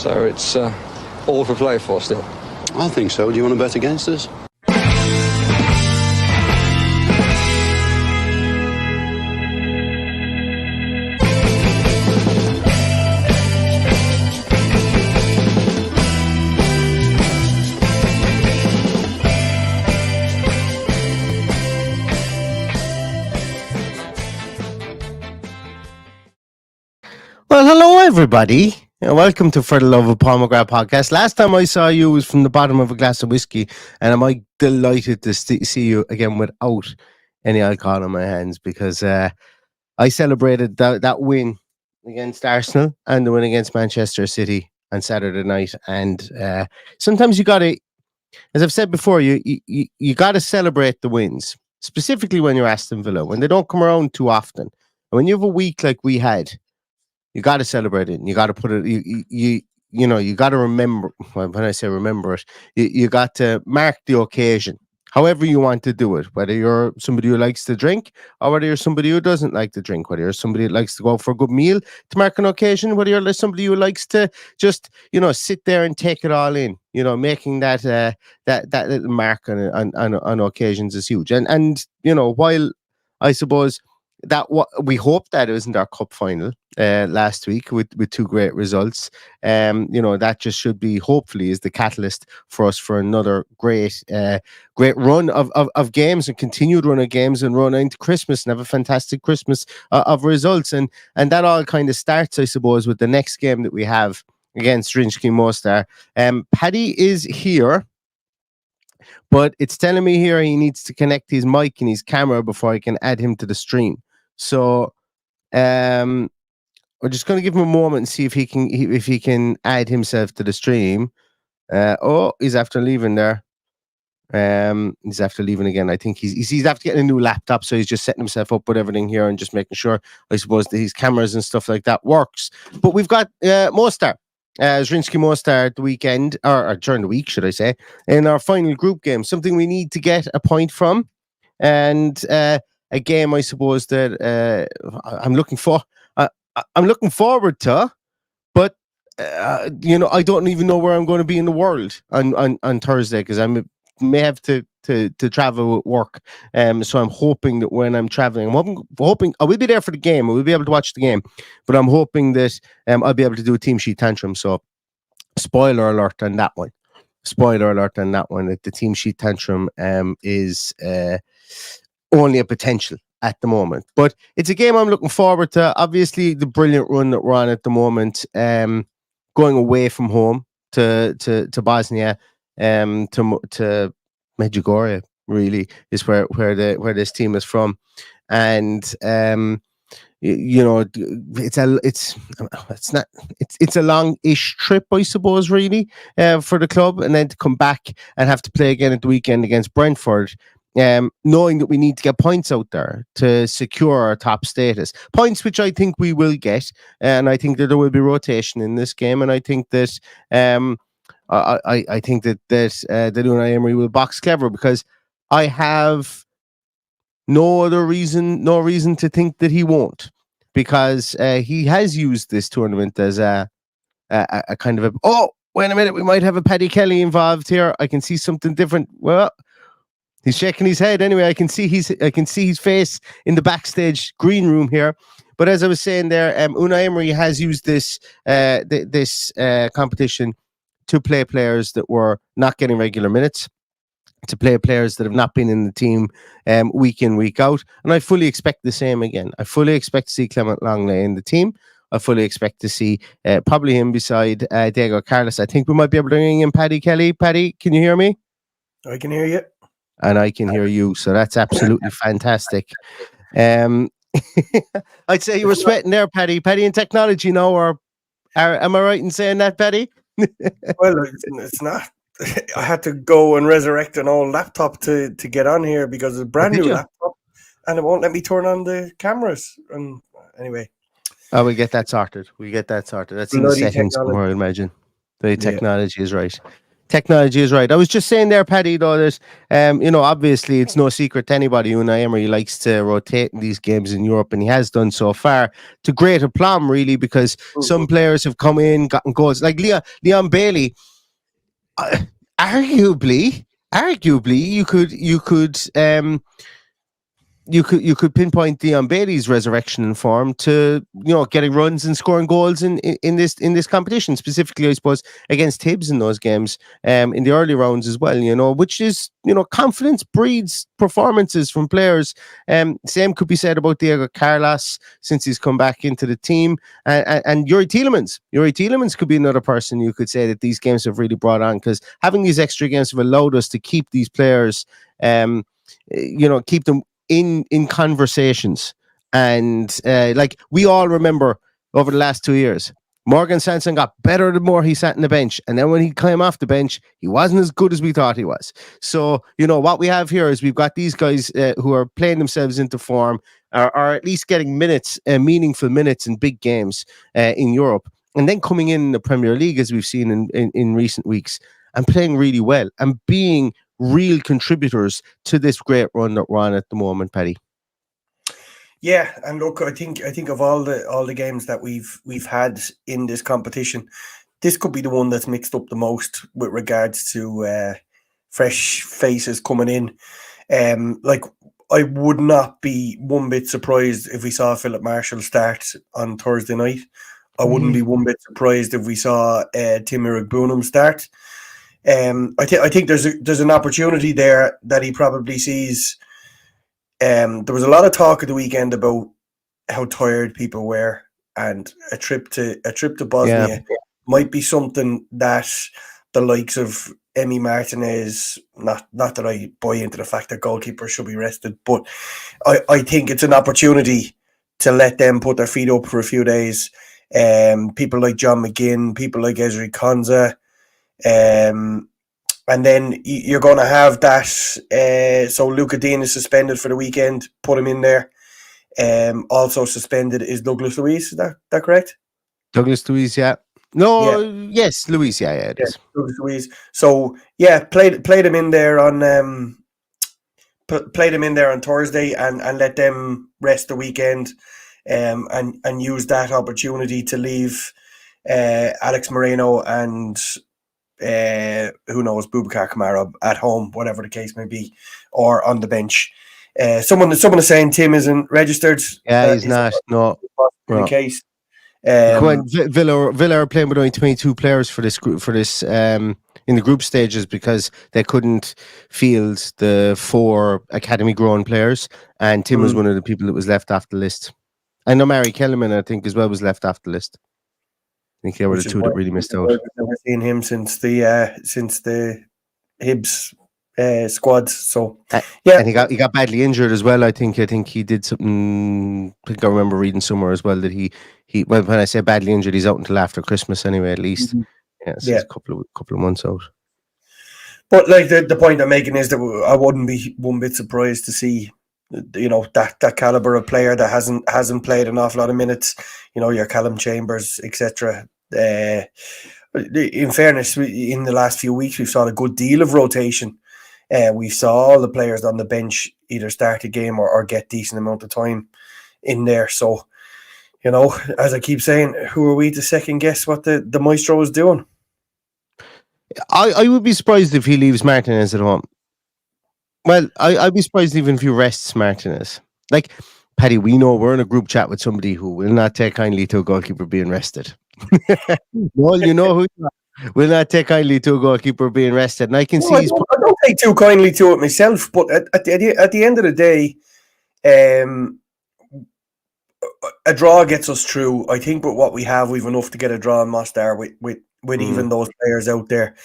So it's all for play for still. I think so. Do you want to bet against us? Well, hello everybody, and welcome to For the Love of Paul McGrath podcast. Last time I saw you was from the bottom of a glass of whiskey, and I'm delighted to see you again without any alcohol in my hands, because I celebrated that win against Arsenal and the win against Manchester City on Saturday night. And sometimes you got to, as I've said before, you got to celebrate the wins, specifically when you're Aston Villa, when they don't come around too often. And when you have a week like we had, you got to celebrate it, and you got to put it. You know, you got to remember. Well, when I say remember it, you got to mark the occasion, however you want to do it. Whether you're somebody who likes to drink, or whether you're somebody who doesn't like to drink. Whether you're somebody that likes to go for a good meal to mark an occasion. Whether you're somebody who likes to just sit there and take it all in. Making that little mark on occasions is huge. And while I suppose that we hope that it wasn't our cup final last week with two great results. That just should be, hopefully, is the catalyst for us for another great run of games, and continued run of games, and run into Christmas and have a fantastic Christmas of results. And that all kind of starts, I suppose, with the next game that we have against Zrinjski Mostar. Paddy is here, but it's telling me here he needs to connect his mic and his camera before I can add him to the stream. So we're just going to give him a moment and see if he can add himself to the stream. He's after leaving there. He's after leaving again. I think he's after getting a new laptop, so he's just setting himself up with everything here and just making sure, I suppose, that his cameras and stuff like that works. But we've got Mostar, Zrinjski Mostar at the weekend, or during the week, should I say, in our final group game. Something we need to get a point from, and a game, I suppose, that I'm looking forward to, but I don't even know where I'm going to be in the world on Thursday, because I may have to travel with work. So I'm hoping that when I'm traveling, I'm hoping I will be there for the game. I will be able to watch the game, but I'm hoping that I'll be able to do a team sheet tantrum. So spoiler alert on that one. That the team sheet tantrum is only a potential at the moment, but it's a game I'm looking forward to. Obviously, the brilliant run that we're on at the moment, going away from home to Bosnia, to Medjugorje, really is where this team is from, and it's a long-ish trip, I suppose, really, for the club, and then to come back and have to play again at the weekend against Brentford. Knowing that we need to get points out there to secure our top status, points which I think we will get, and I think that there will be rotation in this game, and I think that I think that Unai Emery will box clever, because I have no reason to think that he won't, because he has used this tournament as a kind of wait a minute, we might have a Paddy Kelly involved here. I can see something different. Well, he's shaking his head. Anyway, I can see his face in the backstage green room here. But as I was saying there, Unai Emery has used this competition to play players that were not getting regular minutes, to play players that have not been in the team week in, week out. And I fully expect the same again. I fully expect to see Clement Longley in the team. I fully expect to see probably him beside Diego Carlos. I think we might be able to bring in Paddy Kelly. Paddy, can you hear me? I can hear you. And I can hear you, so that's absolutely fantastic. I'd say you were sweating there, Paddy. Paddy in technology now, or am I right in saying that, Paddy? Well, it's not. I had to go and resurrect an old laptop to get on here, because it's a brand new laptop, and it won't let me turn on the cameras. And anyway, we'll get that sorted. That's in the settings somewhere, I imagine. The technology is right. Technology is right. I was just saying there, Paddy, though, that, obviously it's no secret to anybody Unai Emery likes to rotate in these games in Europe, and he has done so far to great aplomb, really, because some players have come in, gotten goals. Like Leon Bailey, arguably, you could pinpoint Leon Bailey's resurrection in form to getting runs and scoring goals in this competition, specifically I suppose against Hibs in those games in the early rounds as well, which is confidence breeds performances from players. Same could be said about Diego Carlos since he's come back into the team, and Yuri Tielemans could be another person you could say that these games have really brought on, because having these extra games have allowed us to keep these players keep them in conversations. And like we all remember over the last 2 years, Morgan Sanson got better the more he sat in the bench, and then when he came off the bench, he wasn't as good as we thought he was. So what we have here is we've got these guys who are playing themselves into form, or at least getting minutes, meaningful minutes in big games in Europe, and then coming in the Premier League, as we've seen in recent weeks, and playing really well and being real contributors to this great run that we're on at the moment, Paddy. Yeah, and look, I think of all the games that we've had in this competition, this could be the one that's mixed up the most with regards to fresh faces coming in. Like, I would not be one bit surprised if we saw Philip Marshall start on Thursday night. I wouldn't be one bit surprised if we saw Tim Iroegbunam start. I think there's an opportunity there that he probably sees. There was a lot of talk at the weekend about how tired people were, and a trip to Bosnia might be something that the likes of Emi Martinez, not that I buy into the fact that goalkeepers should be rested, but I think it's an opportunity to let them put their feet up for a few days. People like John McGinn, people like Ezri Konsa. And then you're going to have that. So Luca Dean is suspended for the weekend. Put him in there. Also suspended is Douglas Luiz. Is that correct? Douglas Luiz, yeah. No, yes, Luiz, yeah, it is. Douglas Luiz. So played him in there on played him in there on Thursday and let them rest the weekend, and use that opportunity to leave Alex Moreno and who knows, Boubacar Kamara at home, whatever the case may be, or on the bench. Someone is saying Tim isn't registered. Yeah, he's not. No, the case. Villa are playing with only 22 players for this group, in the group stages, because they couldn't field the 4 academy grown players, and Tim was one of the people that was left off the list. I know Mary Kellerman, I think, as well, was left off the list. I think they were the two that really missed out. I've never seen him since the Hibs squads. So and he got badly injured as well. I think he did something. I think I remember reading somewhere as well that he when I say badly injured, he's out until after Christmas anyway, at least. It's a couple of months out. But like the point I'm making is that I wouldn't be one bit surprised to see that caliber of player that hasn't played an awful lot of minutes. Your Callum Chambers, etc. In fairness, in the last few weeks, we've saw a good deal of rotation. We saw all the players on the bench either start a game or get decent amount of time in there. So, as I keep saying, who are we to second guess what the maestro is doing? I would be surprised if he leaves Martinez at home. Well, I'd be surprised even if he rests Martinez. Like, Paddy, we know we're in a group chat with somebody who will not take kindly to a goalkeeper being rested. Well, who will not take kindly to a goalkeeper being rested. And I can see... I don't take too kindly to it myself, but at the end of the day, a draw gets us through. I think with what we have, we've enough to get a draw in Mostar with even those players out there.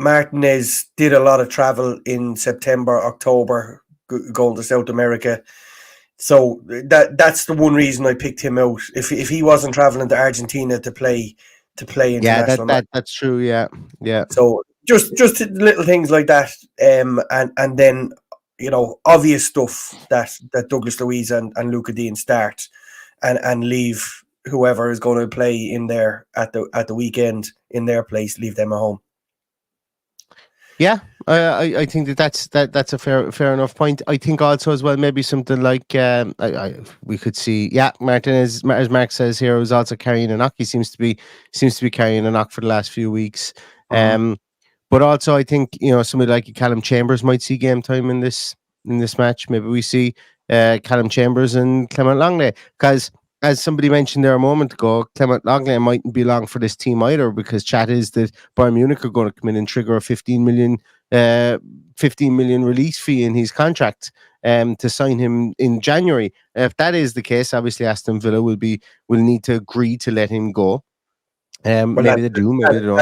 Martinez did a lot of travel in September, October, going to South America. So that's the one reason I picked him out. If he wasn't traveling to Argentina to play international, that's true. Yeah. So just little things like that, and then obvious stuff that Douglas Luiz and Luca Dean start and leave whoever is going to play in there at the weekend in their place, leave them at home. Yeah, I think that's a fair enough point. I think also as well maybe something like we could see. Yeah, Martinez, as Mark says here, was also carrying a knock. He seems to be carrying a knock for the last few weeks. But also I think somebody like Callum Chambers might see game time in this match. Maybe we see Callum Chambers and Clement Longley, because as somebody mentioned there a moment ago, Clement Longley mightn't be long for this team either, because chat is that Bayern Munich are going to come in and trigger a 15 million release fee in his contract to sign him in January. If that is the case, obviously Aston Villa will need to agree to let him go. Maybe they do, maybe they don't.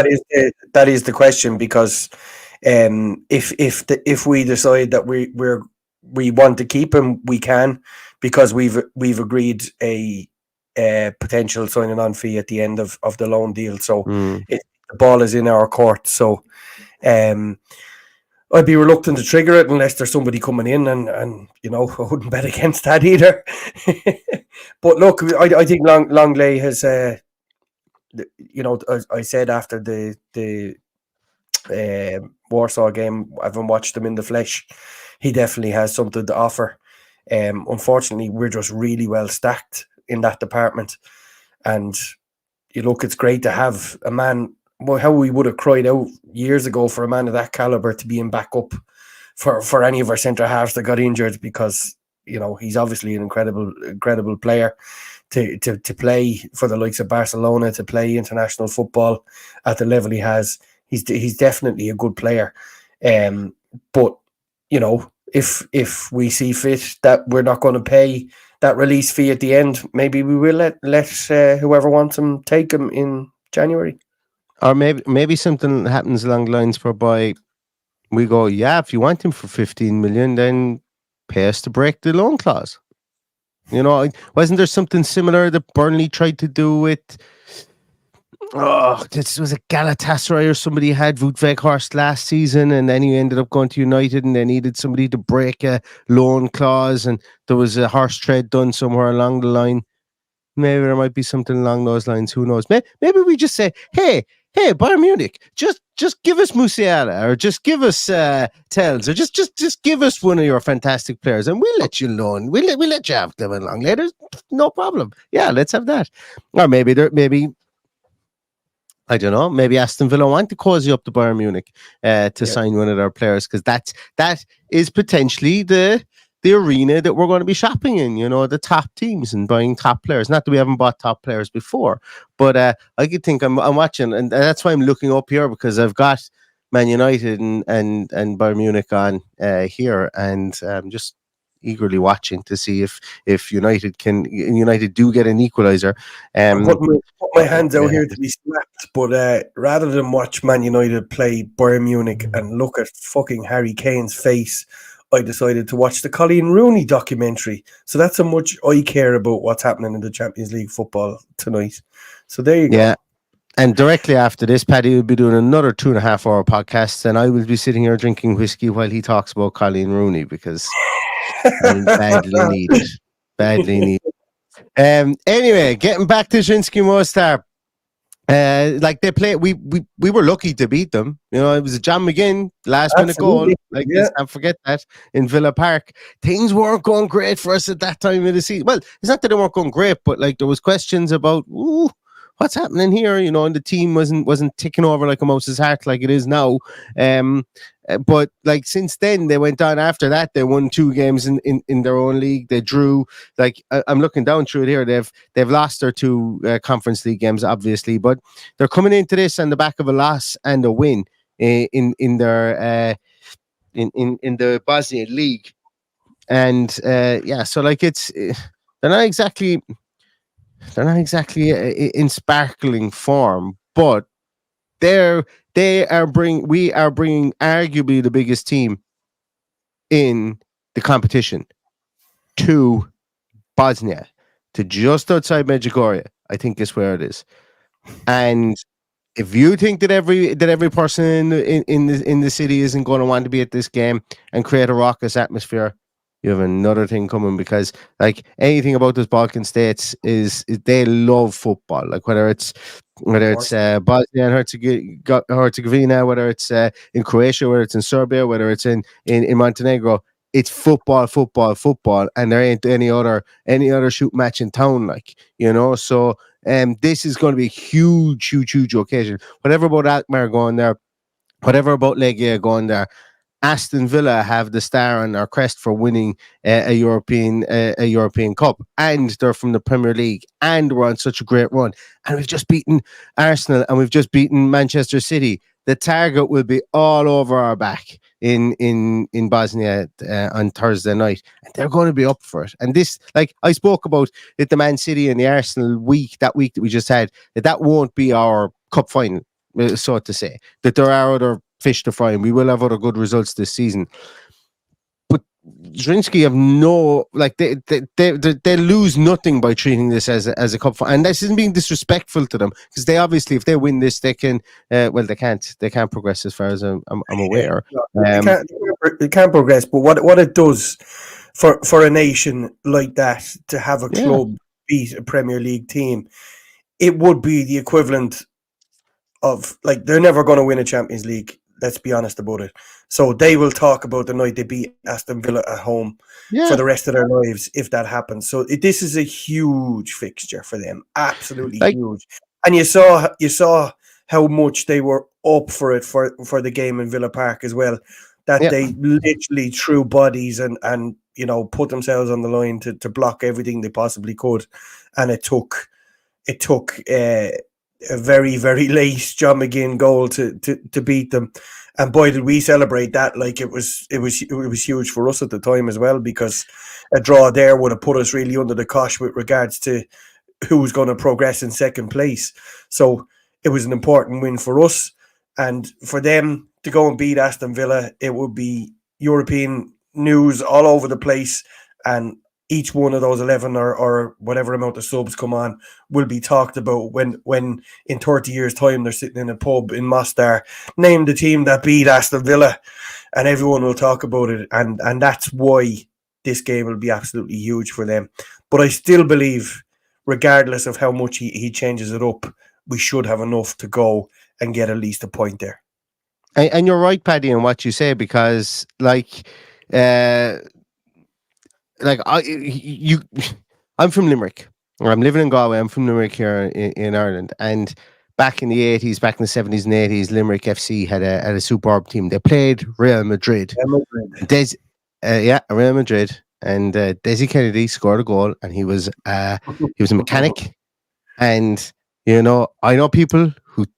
That is the question, because if we decide that we want to keep him, we can, because we've agreed a potential signing on fee at the end of the loan deal. So the ball is in our court. So I'd be reluctant to trigger it unless there's somebody coming in, and I wouldn't bet against that either. But look, I think Longley has, I said after the Warsaw game, I haven't watched him in the flesh. He definitely has something to offer. Unfortunately, we're just really well stacked in that department. And it's great to have a man. Well, how we would have cried out years ago for a man of that caliber to be in backup for any of our centre halves that got injured, because he's obviously an incredible player to play for the likes of Barcelona, to play international football at the level he has. He's definitely a good player. But if we see fit that we're not going to pay that release fee at the end, maybe we will let whoever wants him take him in January. Or maybe something happens along the lines whereby we go, yeah, if you want him for 15 million, then pay us to break the loan clause. Wasn't there something similar that Burnley tried to do with? This was a Galatasaray or somebody had Wout Weghorst last season, and then he ended up going to United, and they needed somebody to break a loan clause, and there was a horse trade done somewhere along the line. Maybe there might be something along those lines. Who knows? Maybe we just say, hey, Bayern Munich, just give us Musiala, or just give us Tells, or just give us one of your fantastic players, and we'll let you loan. We'll let you have Clement Longley. There's no problem. Yeah, let's have that. Or maybe I don't know. Maybe Aston Villa want to cozy up to Bayern Munich to sign one of their players, because that is potentially the arena that we're going to be shopping in, the top teams and buying top players. Not that we haven't bought top players before, but I could think I'm watching, and that's why I'm looking up here, because I've got Man United and Bayern Munich on here, and I'm just eagerly watching to see if United do get an equaliser. Put my hands out here to be slapped, but rather than watch Man United play Bayern Munich and look at fucking Harry Kane's face, I decided to watch the Colleen Rooney documentary. So that's how much I care about what's happening in the Champions League football tonight. So there you go. Yeah. And directly after this, Paddy will be doing another 2.5 hour podcast, and I will be sitting here drinking whiskey while he talks about Colleen Rooney, because I badly need it. Anyway, getting back to Zrinjski Mostar. Like they play, we were lucky to beat them. It was a John McGinn last minute goal. Let's not forget that, in Villa Park. Things weren't going great for us at that time of the season. Well, it's not that they weren't going great, but there was questions about what's happening here, and the team wasn't ticking over like a mouse's heart like it is now. But since then, they went on after that. They won 2 games in their own league. They drew. I'm looking down through it here. They've lost their 2 Conference League games, obviously, but they're coming into this on the back of a loss and a win in their in the Bosnian League. And so it's they're not exactly in sparkling form, but we are bringing arguably the biggest team in the competition to Bosnia, to just outside Medjugorje, I think is where it is. And if you think that every person in the city isn't going to want to be at this game and create a raucous atmosphere, you have another thing coming, because like anything about those Balkan states is they love football. Like whether it's Bosnia and Herzegovina, whether it's in Croatia, whether it's in Serbia, whether it's in Montenegro, it's football, football, football, and there ain't any other shoot match in town, like, you know. So this is going to be a huge, huge, huge occasion. Whatever about Alkmaar going there, whatever about Legia going there, Aston Villa have the star on their crest for winning a European Cup, and they're from the Premier League, and we're on such a great run, and we've just beaten Arsenal and we've just beaten Manchester City. The target will be all over our back in Bosnia on Thursday night, and they're going to be up for it. And this, like I spoke about, it, the Man City and the Arsenal week that we just had, that won't be our cup final, so to say. That there are other fish to fry, and we will have other good results this season. But Zrinjski have no, like, they lose nothing by treating this as a cup final, and this isn't being disrespectful to them, because they obviously, if they win this, they can. Well, they can't progress as far as I'm aware. They can't progress, but what it does for a nation like that to have a club beat a Premier League team, it would be the equivalent of, like, they're never going to win a Champions League. Let's be honest about it. So they will talk about the night they beat Aston Villa at home for the rest of their lives if that happens. So this is a huge fixture for them, absolutely huge. And you saw how much they were up for it for the game in Villa Park as well. That they literally threw bodies and you know, put themselves on the line to block everything they possibly could, and it took a very, very late John McGinn goal to beat them. And boy, did we celebrate that. Like, it was huge for us at the time as well, because a draw there would have put us really under the cosh with regards to who was going to progress in second place. So it was an important win for us, and for them to go and beat Aston Villa, it would be European news all over the place, and each one of those 11 or whatever amount of subs come on will be talked about when in 30 years' time they're sitting in a pub in Mostar, name the team that beat Aston Villa, and everyone will talk about it. And that's why this game will be absolutely huge for them. But I still believe, regardless of how much he changes it up, we should have enough to go and get at least a point there. And you're right, Paddy, in what you say, because I'm from Limerick. I'm living in Galway. I'm from Limerick here in Ireland. And back in the 80s, back in the 70s and 80s, Limerick FC had a superb team. They played Real Madrid. Real Madrid. And Desi Kennedy scored a goal, and he was a mechanic. And, you know, I know people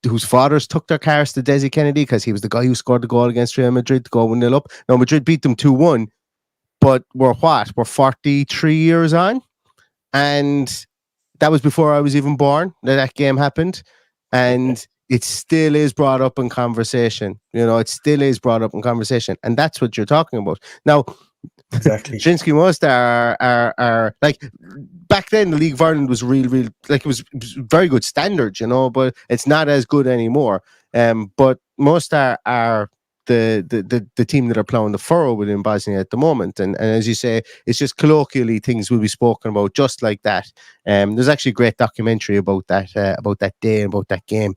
whose fathers took their cars to Desi Kennedy because he was the guy who scored the goal against Real Madrid to go 1-0 up. Now, Madrid beat them 2-1. But we're 43 years on, and that was before I was even born that game happened, and it still is brought up in conversation. You know, it still is brought up in conversation, and that's what you're talking about now. Exactly. Zrinjski Mostar are like, back then the League of Ireland was real like, it was very good standards, you know, but it's not as good anymore. But Mostar are the team that are ploughing the furrow within Bosnia at the moment, and as you say, it's just colloquially things will be spoken about just like that. There's actually a great documentary about that day, about that game,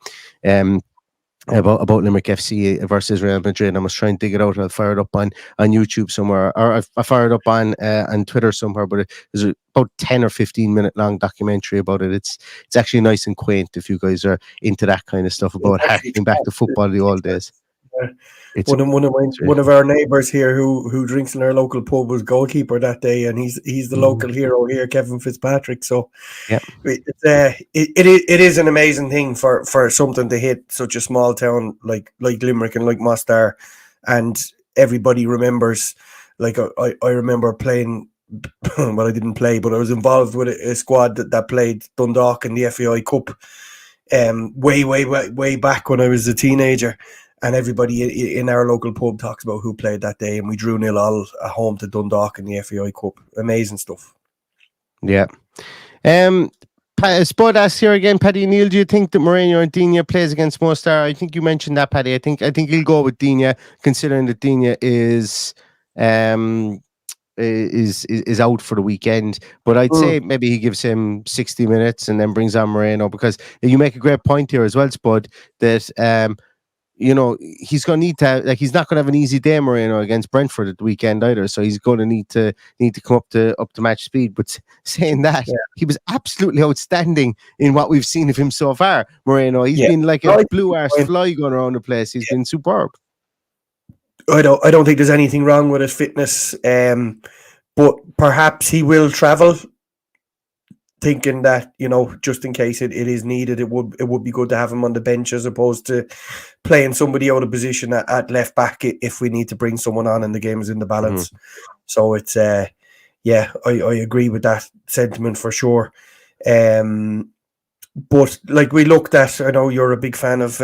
about Limerick FC versus Real Madrid. I must try and dig it out. I'll fire it up on YouTube somewhere, or I fire it up on Twitter somewhere. But there's about 10 or 15 minute long documentary about it. It's actually nice and quaint if you guys are into that kind of stuff, about harking back to football of the old days. One of our neighbours here who drinks in our local pub was goalkeeper that day, and he's the local hero here, Kevin Fitzpatrick. So it is an amazing thing for something to hit such a small town like Limerick and like Mostar, and everybody remembers. Like I remember playing. Well, I didn't play, but I was involved with a squad that played Dundalk in the FAI Cup, way back when I was a teenager. And everybody in our local pub talks about who played that day, and we drew 0-0 at home to Dundalk in the FAI Cup. Amazing stuff. Yeah. Spud asks here again, Paddy Neil, do you think that Moreno and Dina plays against Mostar? I think you mentioned that, Paddy. I think he'll go with Dina, considering that Dina is is out for the weekend. But I'd say maybe he gives him 60 minutes and then brings on Moreno, because you make a great point here as well, Spud, that he's going to need to, like, he's not going to have an easy day, Moreno, against Brentford at the weekend either. So he's going to need to come up to match speed. But saying that, he was absolutely outstanding in what we've seen of him so far. Moreno, he's been like a blue arse fly going around the place. He's been superb. I don't think there's anything wrong with his fitness, but perhaps he will travel, thinking that, just in case it is needed, it would be good to have him on the bench as opposed to playing somebody out of position at left back if we need to bring someone on and the game is in the balance. So it's I agree with that sentiment for sure. But like we looked at, I know you're a big fan of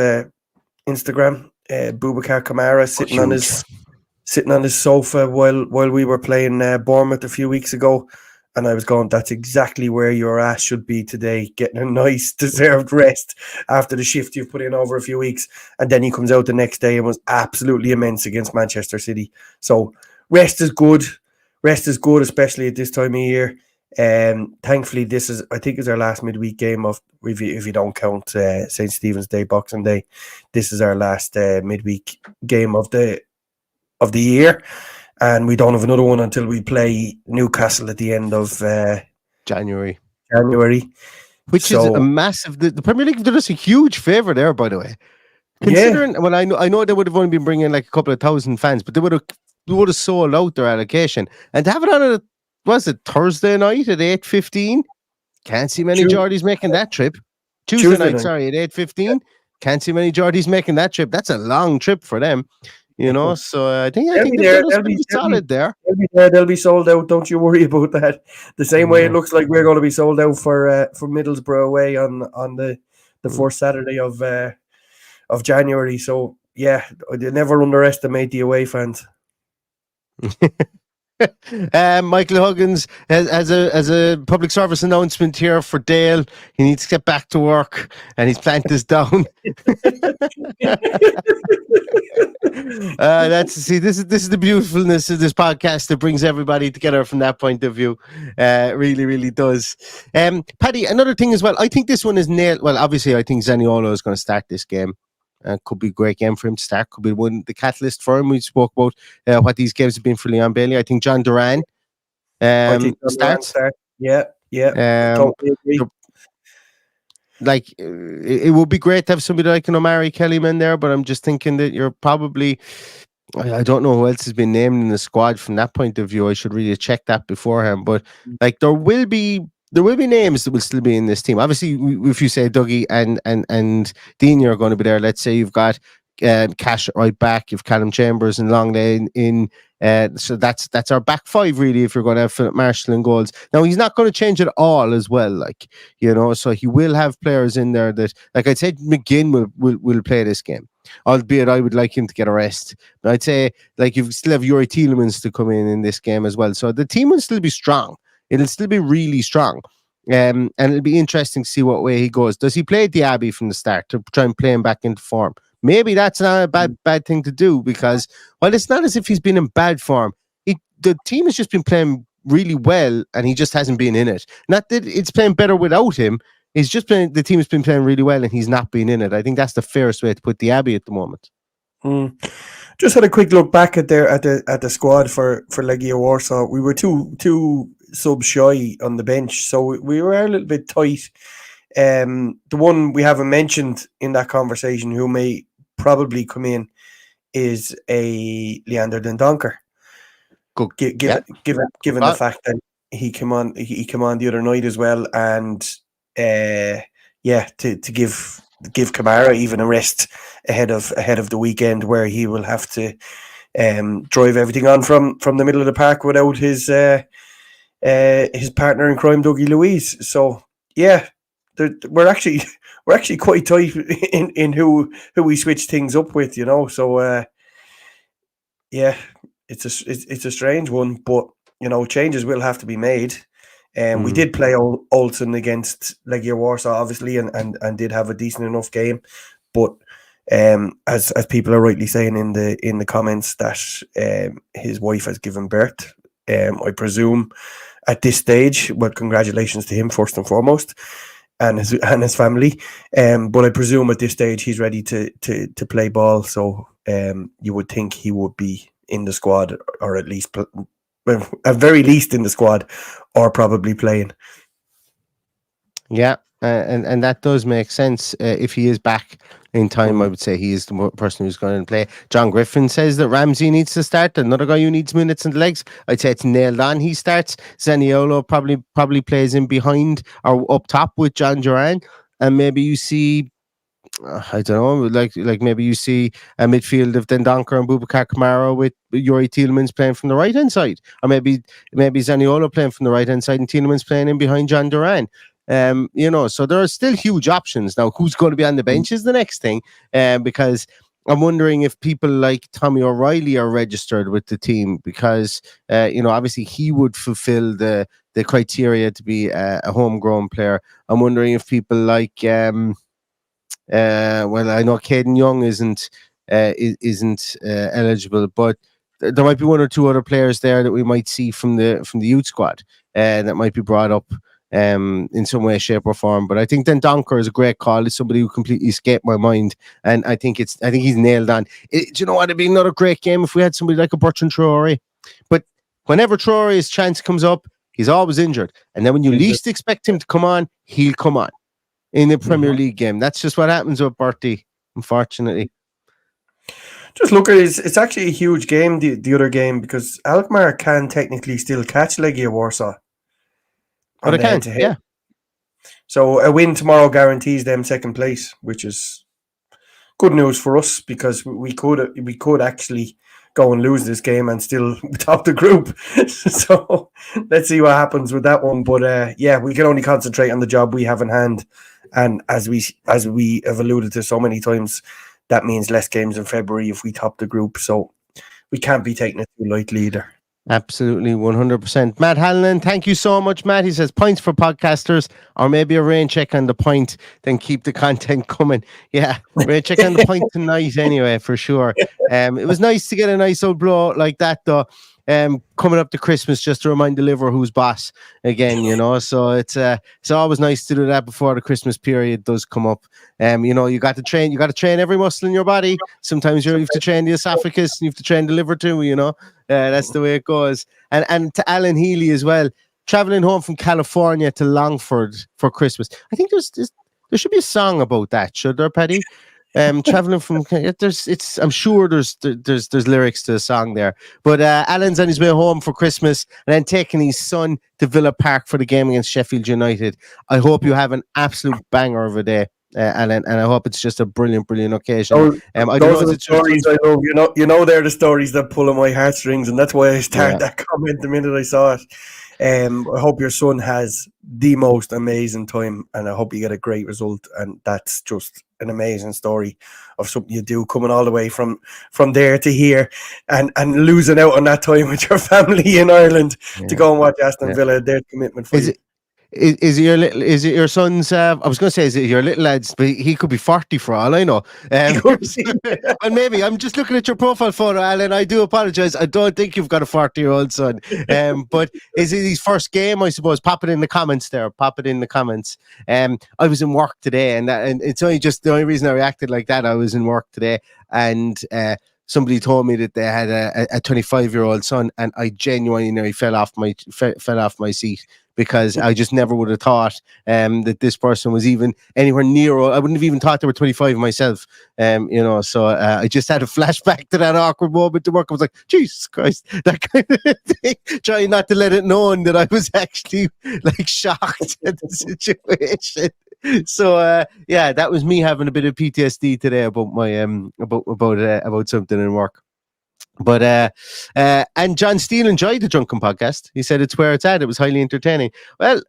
Instagram. Boubacar Kamara sitting on his sofa while we were playing Bournemouth a few weeks ago, and I was going, that's exactly where your ass should be today, getting a nice deserved rest after the shift you've put in over a few weeks. And then he comes out the next day and was absolutely immense against Manchester City. So rest is good, especially at this time of year. Thankfully, this is, I think, is our last midweek game of, if you don't count St. Stephen's Day, Boxing Day. This is our last midweek game of the year, and we don't have another one until we play Newcastle at the end of January, which is a massive. The Premier League did us a huge favour there, by the way. Considering, well, I know they would have only been bringing like a couple of thousand fans, but they would have sold out their allocation, and to have it on Thursday night at 8:15? Can't see many Geordies making that trip. Tuesday night, sorry, at 8:15. Can't see many Geordies making that trip. That's a long trip for them, So I think they'll be solid there. They'll be sold out. Don't you worry about that. The same way it looks like we're going to be sold out for Middlesbrough away on the first Saturday of January. So yeah, never underestimate the away fans. Michael Huggins has a public service announcement here for Dale. He needs to get back to work, and he's planted this down. This is the beautifulness of this podcast that brings everybody together from that point of view. Really, really does. Paddy, another thing as well. I think this one is nailed. Well, obviously, I think Zaniolo is going to start this game. Could be a great game for him to start. Could be the catalyst for him. We spoke about what these games have been for Leon Bailey. I think John Duran starts. Yeah. Totally agree. Like, it would be great to have somebody like Omari Kellyman there, but I'm just thinking that you're probably, I don't know who else has been named in the squad from that point of view. I should really check that beforehand. But like, there will be names that will still be in this team. Obviously, if you say Dougie and Dean are going to be there, let's say you've got Cash right back, you've Callum Chambers and Longley in. So that's our back five, really, if you're going to have Philip Marshall in goals. Now, he's not going to change it all as well, so he will have players in there that, like I said, McGinn will play this game. Albeit I would like him to get a rest. But I'd say, like, you still have Yuri Tielemans to come in this game as well. So the team will still be strong. It'll still be really strong. And it'll be interesting to see what way he goes. Does he play Diaby from the start to try and play him back into form? Maybe that's not a bad thing to do, because, well, it's not as if he's been in bad form. The team has just been playing really well, and he just hasn't been in it. Not that it's playing better without him. It's just the team has been playing really well, and he's not been in it. I think that's the fairest way to put Diaby at the moment. Just had a quick look back at the squad for Legia Warsaw. We were two subs shy on the bench, so we were a little bit tight. The one we haven't mentioned in that conversation, who may probably come in, is a Leander Dendoncker. Given the fact that he came on the other night as well, and to give Kamara even a rest ahead of the weekend, where he will have to drive everything on from the middle of the park without his partner in crime, Dougie Luiz. So yeah, we're actually quite tight in who we switch things up with, So it's a strange one, but changes will have to be made. We did play Olsen against Legia Warsaw, obviously, and did have a decent enough game. But as people are rightly saying in the comments, that his wife has given birth I presume at this stage, well, congratulations to him first and foremost, and his family. But I presume at this stage he's ready to play ball. So you would think he would be in the squad, or at least, at very least in the squad, or probably playing. Yeah, and that does make sense. If he is back in time, I would say he is the person who's going to play. John Griffin says that Ramsey needs to start. Another guy who needs minutes in the legs. I'd say it's nailed on. He starts. Zaniolo probably plays in behind or up top with John Duran, and maybe you see. I don't know, like maybe you see a midfield of Dendoncker and Boubacar Kamara with Yuri Tielemans playing from the right hand side, or maybe Zaniolo playing from the right hand side and Tielemans playing in behind John Duran. So there are still huge options. Now, who's going to be on the bench is the next thing, because I'm wondering if people like Tommy O'Reilly are registered with the team, because obviously he would fulfill the criteria to be a homegrown player. I'm wondering if people like well, I know Caden Young isn't eligible, but there might be one or two other players there that we might see from the youth squad that might be brought up in some way, shape, or form. But I think Dendoncker is a great call. It's somebody who completely escaped my mind, and I think he's nailed on. Do you know what? It'd be another great game if we had somebody like a Bertrand Traore. But whenever Traore's chance comes up, he's always injured, and then when you least expect him to come on, he'll come on in the Premier League game. That's just what happens with Bertie, unfortunately. Just look at it. It's actually a huge game, the other game, because Alkmaar can technically still catch Legia Warsaw. But I can, yeah. So a win tomorrow guarantees them second place, which is good news for us, because we could actually go and lose this game and still top the group. So let's see what happens with that one. But we can only concentrate on the job we have in hand. And as we have alluded to so many times, that means less games in February if we top the group. So we can't be taking it too lightly either. Absolutely, 100%. Matt Hallinan, thank you so much, Matt. He says points for podcasters, or maybe a rain check on the point, then keep the content coming. Yeah, rain check on the point tonight anyway, for sure. It was nice to get a nice old blow like that, though. Coming up to Christmas, just to remind the liver who's boss again, so it's always nice to do that before the Christmas period does come up. You got to train every muscle in your body. Sometimes you have to train the esophagus, and you have to train the liver too, that's the way it goes. And to Alan Healy as well, traveling home from California to Longford for Christmas. I think there should be a song about that, should there, Paddy? Traveling from I'm sure there's lyrics to the song there. But Alan's on his way home for Christmas and then taking his son to Villa Park for the game against Sheffield United. I hope you have an absolute banger of a day, Alan, and I hope it's just a brilliant occasion. Those are the stories I love. They're the stories that pull on my heartstrings, and that's why I started that comment the minute I saw it. I hope your son has the most amazing time, and I hope you get a great result. And that's just an amazing story of something you do, coming all the way from there to here, and losing out on that time with your family in Ireland to go and watch Aston Villa. Their commitment for you. Is it your son's? I was going to say, is it your little lad's? But he could be 40 for all I know. And maybe I'm just looking at your profile photo, Alan. I do apologise. I don't think you've got a 40-year-old son. But is it his first game? I suppose. Pop it in the comments there. Pop it in the comments. I was in work today, and it's only just the only reason I reacted like that. I was in work today, and somebody told me that they had a 25-year-old son, and I genuinely nearly fell off my seat, because I just never would have thought that this person was even anywhere near. I wouldn't have even thought they were 25 myself. So I just had a flashback to that awkward moment at work. I was like, Jesus Christ, that kind of thing. Trying not to let it known that I was actually like shocked at the situation. So that was me having a bit of PTSD today about my about something in work. But and John Steele enjoyed the Drunken Podcast. He said it's where it's at. It was highly entertaining. Well,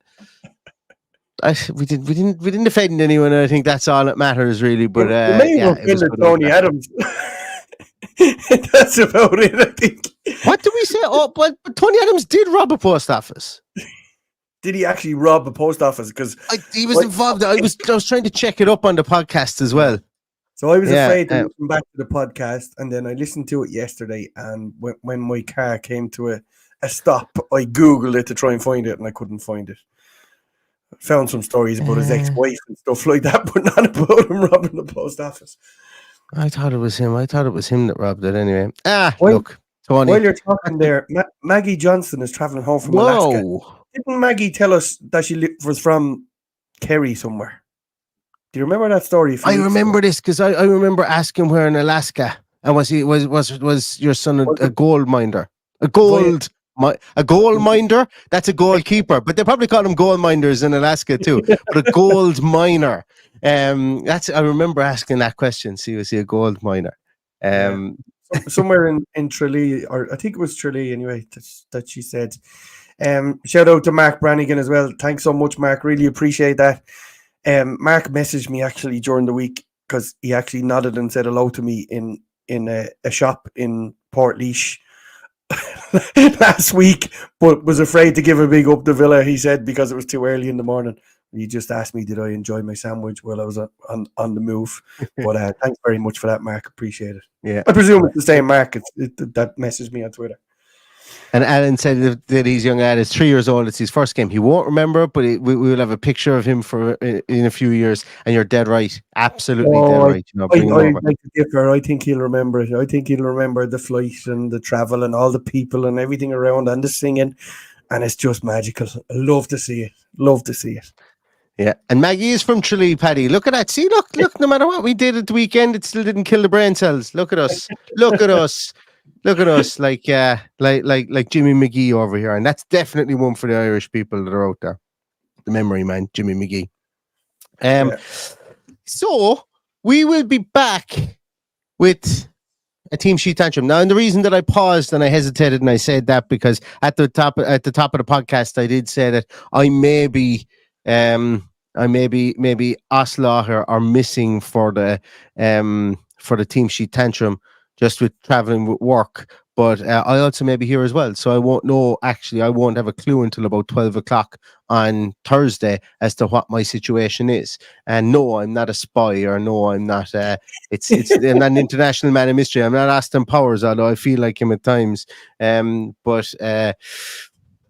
we didn't offend anyone. I think that's all that matters, really. But it was Tony Adams. That's about it, I think. What did we say? Oh, but Tony Adams did rob a post office. Did he actually rob a post office? Because he was involved. I was trying to check it up on the podcast as well. So I was afraid to listen back to the podcast, and then I listened to it yesterday, and when my car came to a stop, I Googled it to try and find it, and I couldn't find it. Found some stories about his ex-wife and stuff like that, but not about him robbing the post office. I thought it was him. I thought it was him that robbed it anyway. Look, While Tony. you're talking there, Maggie Johnson is traveling home from Alaska. Didn't Maggie tell us that she was from Kerry somewhere? Do you remember that story? I remember this because I remember asking where in Alaska, and was your son a gold miner? A gold miner? That's a goalkeeper, but they probably call them gold miners in Alaska too. But a gold miner, I remember asking that question. See, was he a gold miner? Somewhere in Tralee, or I think it was Tralee anyway, that she said. Shout out to Mark Brannigan as well. Thanks so much, Mark. Really appreciate that. Mark messaged me actually during the week because he actually nodded and said hello to me in a shop in Portlaoise last week, but was afraid to give a big up to Villa, he said, because it was too early in the morning. He just asked me, did I enjoy my sandwich while I was on the move? But thanks very much for that, Mark. Appreciate it. Yeah, I presume it's the same Mark that messaged me on Twitter. And Alan said that his young lad is 3 years old. It's his first game. He won't remember it, but we will have a picture of him in a few years. And you're dead right. Absolutely dead right. I like to differ. I think he'll remember it. I think he'll remember the flight and the travel and all the people and everything around and the singing. And it's just magical. I love to see it. Love to see it. Yeah, and Maggie is from Tralee, Paddy. Look at that. See, look, no matter what we did at the weekend, it still didn't kill the brain cells. Look at us. Look at us. Look at us, like Jimmy McGee over here. And that's definitely one for the Irish people that are out there. The memory man, Jimmy McGee. So we will be back with a team sheet tantrum. Now, and the reason that I paused and I hesitated and I said that because at the top of the podcast, I did say that I may be Oslo are missing for the team sheet tantrum, just with traveling with work. But I also may be here as well, so I won't know. Actually, I won't have a clue until about 12 o'clock on Thursday as to what my situation is. And no, I'm not a spy, or no, I'm not. I'm not an international man of mystery. I'm not Aston Powers, although I feel like him at times.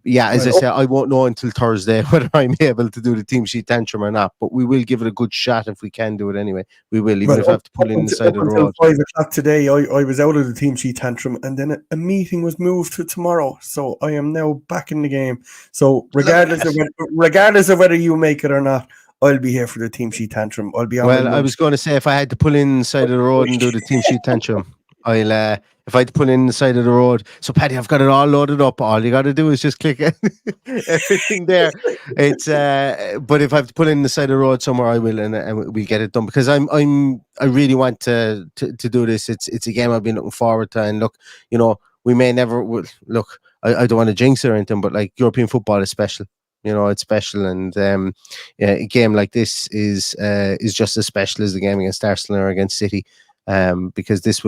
Yeah, as I said, I won't know until Thursday whether I'm able to do the team sheet tantrum or not, but we will give it a good shot if we can do it anyway. We will, even if I have to pull in the side of the road. 5 o'clock today, I was out of the team sheet tantrum, and then a meeting was moved to tomorrow, so I am now back in the game. So regardless of whether you make it or not, I'll be here for the team sheet tantrum. I'll be on. Well, I was going to say, if I had to pull in the side of the road and do the team sheet tantrum, if I had to pull in the side of the road. So, Paddy, I've got it all loaded up. All you got to do is just click everything there. But if I have to pull in the side of the road somewhere, I will, and we get it done, because I really want to do this. It's a game I've been looking forward to. And look, we may never look. I don't want to jinx it or anything, but like, European football is special. It's special, and a game like this is just as special as the game against Arsenal or against City. Because this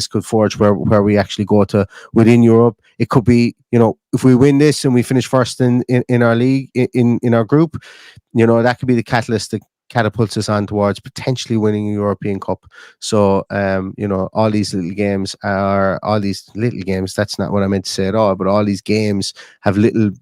could forge where we actually go to within Europe. It could be, if we win this and we finish first in our league, in our group, that could be the catalyst that catapults us on towards potentially winning a European Cup. So, all these little games, that's not what I meant to say at all, but all these games have little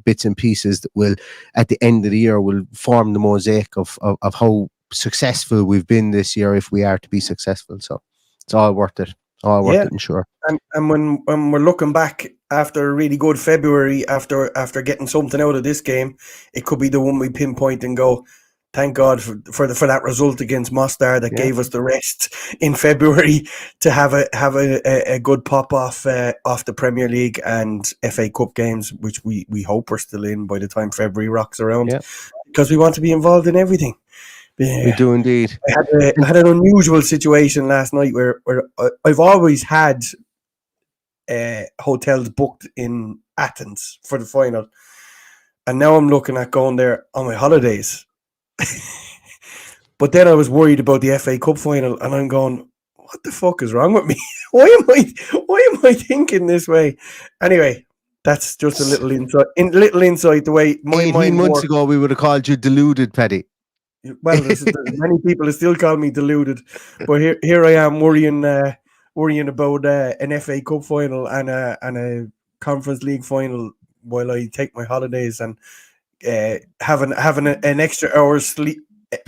bits and pieces that will, at the end of the year, will form the mosaic of how successful we've been this year, if we are to be successful. So it's all worth it. And sure. And when we're looking back after a really good February, after getting something out of this game, it could be the one we pinpoint and go, thank God for that result against Mostar that gave us the rest in February to have a good pop off the Premier League and FA Cup games, which we hope we're still in by the time February rocks around, because we want to be involved in everything. Yeah. We do indeed. I had an unusual situation last night where I've always had hotels booked in Athens for the final, and now I'm looking at going there on my holidays. But then I was worried about the FA Cup final, and I'm going, what the fuck is wrong with me? Why am I thinking this way? Anyway, that's just a little insight. The way my 18 months ago, we would have called you deluded, Paddy. Well, there's many people who still call me deluded, but here I am worrying about an FA Cup final and a Conference League final while I take my holidays and having an extra hour's sleep.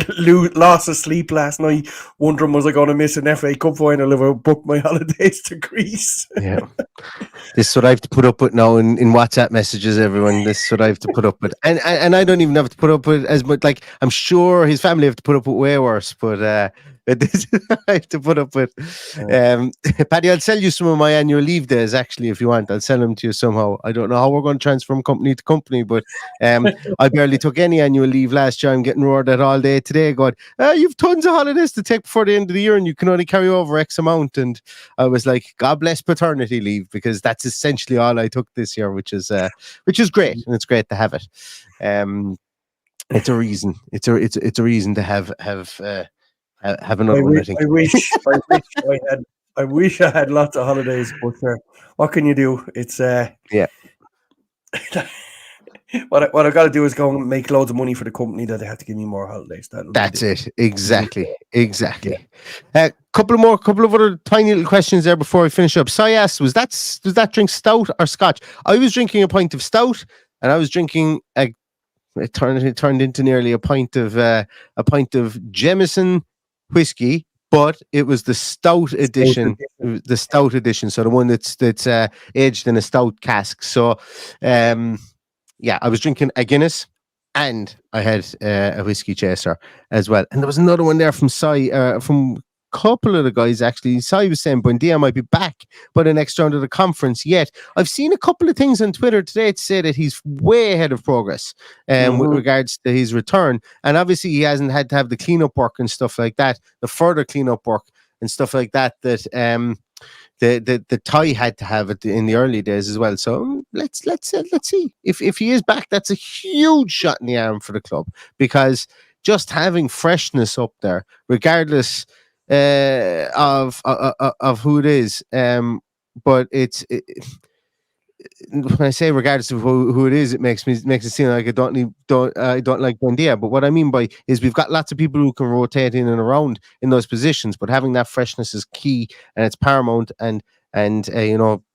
Loss of sleep last night, wondering was I going to miss an FA Cup final if I booked my holidays to Greece. Yeah, this is what I have to put up with now in WhatsApp messages. Everyone, this is what I have to put up with, and I don't even have to put up with as much. Like, I'm sure his family have to put up with way worse, but this I have to put up with. Paddy, I'll sell you some of my annual leave days. Actually, if you want, I'll sell them to you somehow. I don't know how we're going to transfer from company to company, but I barely took any annual leave last year. I'm getting roared at all day today. God, you've tons of holidays to take before the end of the year, and you can only carry over X amount. And I was like, God bless paternity leave, because that's essentially all I took this year, which is great, and it's great to have it. It's a reason. It's a reason to have another one. I think. I wish I had lots of holidays, but what can you do? It's yeah. What I've got to do is go and make loads of money for the company that they have to give me more holidays. That's it. Exactly. A couple of other tiny little questions there before we finish up. Sai asked, does that drink stout or scotch? I was drinking a pint of stout, and I was drinking it turned into nearly a pint of Jameson whiskey, but it was the stout edition. The stout edition, so the one that's aged in a stout cask. So yeah, I was drinking a Guinness, and I had a whiskey chaser as well. And there was another one there from Sai, from a couple of the guys actually. Sai was saying Buendia might be back by the next round of the conference. Yet I've seen a couple of things on Twitter today to say that he's way ahead of progress with regards to his return. And obviously he hasn't had to have the cleanup work and stuff like that, the further cleanup work and stuff like that the Thai had to have it in the early days as well. So let's see if he is back. That's a huge shot in the arm for the club, because just having freshness up there, regardless of who it is, but when I say regardless of who it is, it makes it seem like I don't like Buendia. But what I mean by is we've got lots of people who can rotate in and around in those positions, but having that freshness is key, and it's paramount. And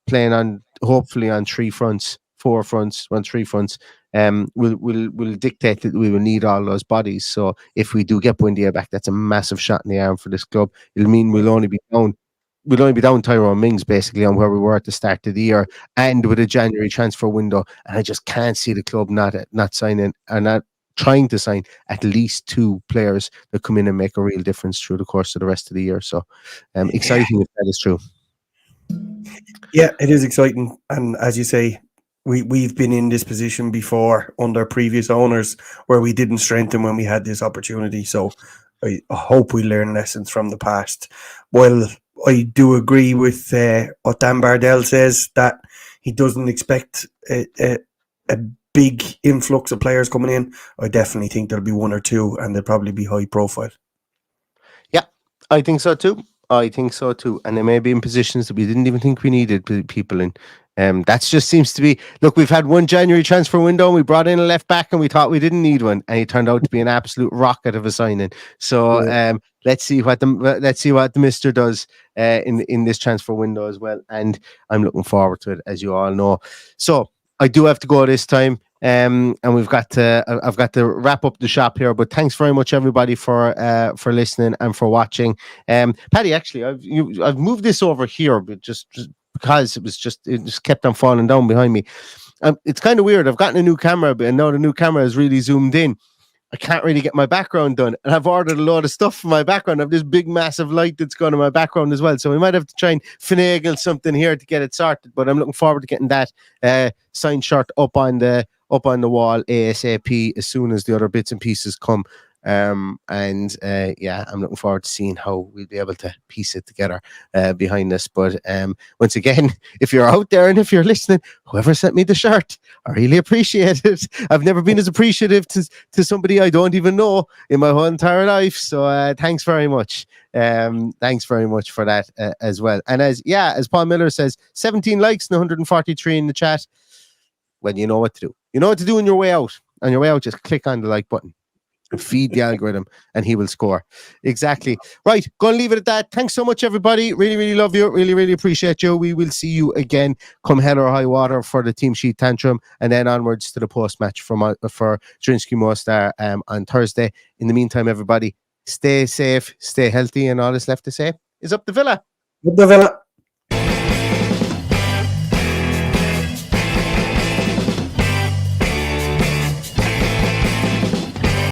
playing on hopefully on 3 fronts, 4 fronts, 3 fronts, will dictate that we will need all those bodies. So if we do get Buendia back, that's a massive shot in the arm for this club. It'll mean we'll only be down Tyrone Mings basically on where we were at the start of the year, and with a January transfer window. And I just can't see the club not signing or not trying to sign at least 2 players that come in and make a real difference through the course of the rest of the year. So exciting if that is true. Yeah, it is exciting. And as you say, we've been in this position before under previous owners where we didn't strengthen when we had this opportunity. So I hope we learn lessons from the past. Well, I do agree with what Dan Bardell says, that he doesn't expect a big influx of players coming in. I definitely think there'll be 1 or 2, and they'll probably be high profile. Yeah, I think so too. And they may be in positions that we didn't even think we needed people in. That just seems to be, look, we've had 1 January transfer window, and we brought in a left back and we thought we didn't need one, and he turned out to be an absolute rocket of a signing. So let's see what the Mister does in this transfer window as well, and I'm looking forward to it, as you all know. So I do have to go this time, and I've got to wrap up the shop here. But thanks very much, everybody, for listening and for watching. Paddy, actually, I've moved this over here, but just because it just kept on falling down behind me. It's kind of weird. I've gotten a new camera, and now the new camera is really zoomed in. I can't really get my background done, and I've ordered a lot of stuff for my background. I have this big, massive light that's going in my background as well, so we might have to try and finagle something here to get it sorted. But I'm looking forward to getting that signed shirt up on the wall ASAP as soon as the other bits and pieces come. I'm looking forward to seeing how we'll be able to piece it together behind us. But once again, if you're out there and if you're listening, whoever sent me the shirt, I really appreciate it. I've never been as appreciative to somebody I don't even know in my whole entire life. So thanks very much. Thanks very much for that as well. And as Paul Miller says, 17 likes and 143 in the chat. Well, you know what to do. You know what to do on your way out. On your way out, just click on the like button. Feed the algorithm and he will score. Exactly. Right. Going to leave it at that. Thanks so much, everybody. Really, really love you. Really, really appreciate you. We will see you again come hell or high water for the team sheet tantrum and then onwards to the post match for Zrinjski Mostar on Thursday. In the meantime, everybody, stay safe, stay healthy, and all that's left to say is up the Villa. Up the Villa.